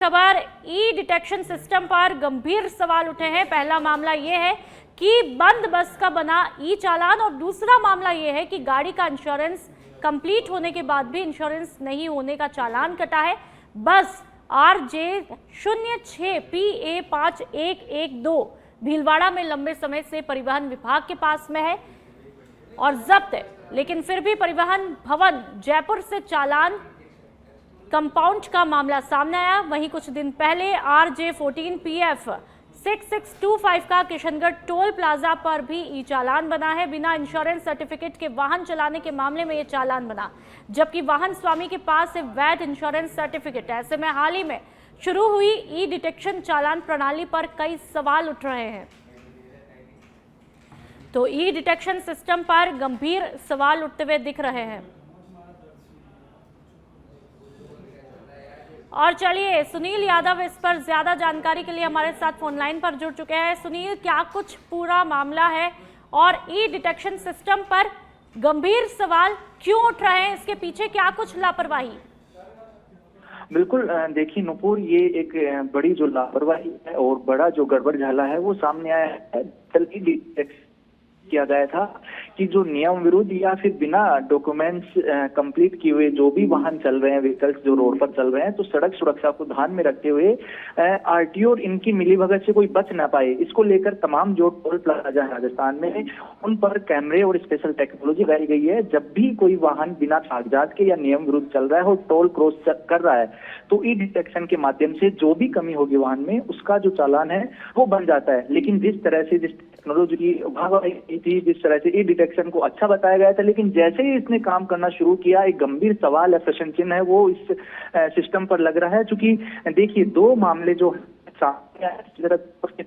खबर ई detection system पर गंभीर सवाल उठे हैं। पहला मामला यह है कि बंद बस का बना ई चालान और दूसरा मामला यह है कि गाड़ी का इंश्योरेंस कंप्लीट होने के बाद भी इंश्योरेंस नहीं होने का चालान कटा है। बस RJ06PA5112 भीलवाड़ा में लंबे समय से परिवहन विभाग के पास में है और जब्त है, लेकिन फिर भी परिवहन भवन जयपुर से चालान कंपाउंड का मामला सामने आया। वहीं कुछ दिन पहले RJ14PF6625 का किशनगढ़ टोल प्लाजा पर भी ई चालान बना है। बिना इंश्योरेंस सर्टिफिकेट के वाहन चलाने के मामले में ये चालान बना, जबकि वाहन स्वामी के पास है वैध इंश्योरेंस सर्टिफिकेट। ऐसे में हाल ही में शुरू हुई ई डिटेक्शन चालान प्रणाली पर कई सवाल उठ रहे हैं। तो ई डिटेक्शन सिस्टम पर गंभीर सवाल उठते हुए दिख रहे हैं। और चलिए, सुनील यादव इस पर ज्यादा जानकारी के लिए हमारे साथ फोन लाइन पर जुड़ चुके हैं। सुनील, क्या कुछ पूरा मामला है और ई डिटेक्शन सिस्टम पर गंभीर सवाल क्यों उठ रहे हैं? इसके पीछे क्या कुछ लापरवाही? बिल्कुल, देखिए नुपुर, ये एक बड़ी जो लापरवाही है और बड़ा जो गड़बड़ झाला है वो सामने आया है। किया गया था कि जो नियम विरुद्ध या फिर बिना डॉक्यूमेंट्स कंप्लीट किए हुए जो भी वाहन चल रहे हैं, व्हीकल्स जो रोड पर चल रहे हैं, तो सड़क सुरक्षा को ध्यान में रखते हुए आरटीओ और इनकी मिलीभगत से कोई बच ना पाए, इसको लेकर तमाम जो टोल प्लाजा है राजस्थान में उन पर कैमरे और स्पेशल टेक्नोलॉजी लगाई गई है। जब भी कोई वाहन बिना कागजात के या नियम विरुद्ध चल रहा है और टोल क्रॉस कर रहा है तो ई डिटेक्शन के माध्यम से जो भी कमी होगी वाहन में उसका जो चालान है वो बन जाता है। लेकिन जिस तरह से जिस टेक्नोलॉजी की थी, जिस तरह से ई डिटेक्शन को अच्छा बताया गया था, लेकिन जैसे ही इसने काम करना शुरू किया एक गंभीर सवाल है, प्रश्न चिन्ह है वो इस सिस्टम पर लग रहा है। क्योंकि देखिए, दो मामले जो सामने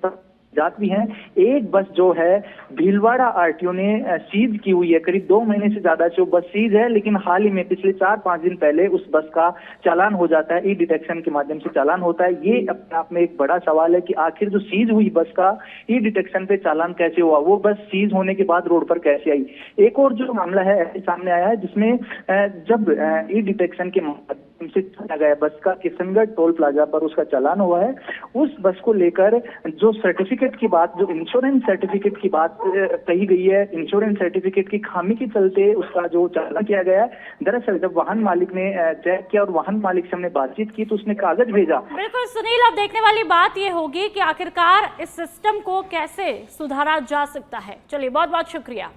जात भी हैं। एक बस जो है भीलवाड़ा आरटीओ ने सीज की हुई है, करीब 2 महीने से ज्यादा से वो बस सीज है, लेकिन हाल ही में पिछले 4-5 दिन पहले उस बस का चालान हो जाता है, ई डिटेक्शन के माध्यम से चालान होता है। ये अपने आप में एक बड़ा सवाल है कि आखिर जो सीज हुई बस का ई डिटेक्शन पे चालान कैसे हुआ, वो बस सीज होने के बाद रोड पर कैसे आई। एक और जो मामला है सामने आया है जिसमें जब ई डिटेक्शन के माध्यम से चला गया बस का किशनगढ़ टोल प्लाजा पर उसका चालान हुआ है, उस बस को लेकर जो सर्टिफिकेट की बात, जो इंश्योरेंस सर्टिफिकेट की बात कही गई है, इंश्योरेंस सर्टिफिकेट की खामी के चलते उसका जो चालान किया गया है। दरअसल जब वाहन मालिक ने चेक किया और वाहन मालिक से हमने बातचीत की तो उसने कागज भेजा। बिल्कुल सुनील, अब देखने वाली बात ये होगी कि आखिरकार इस सिस्टम को कैसे सुधारा जा सकता है। चलिए, बहुत बहुत शुक्रिया।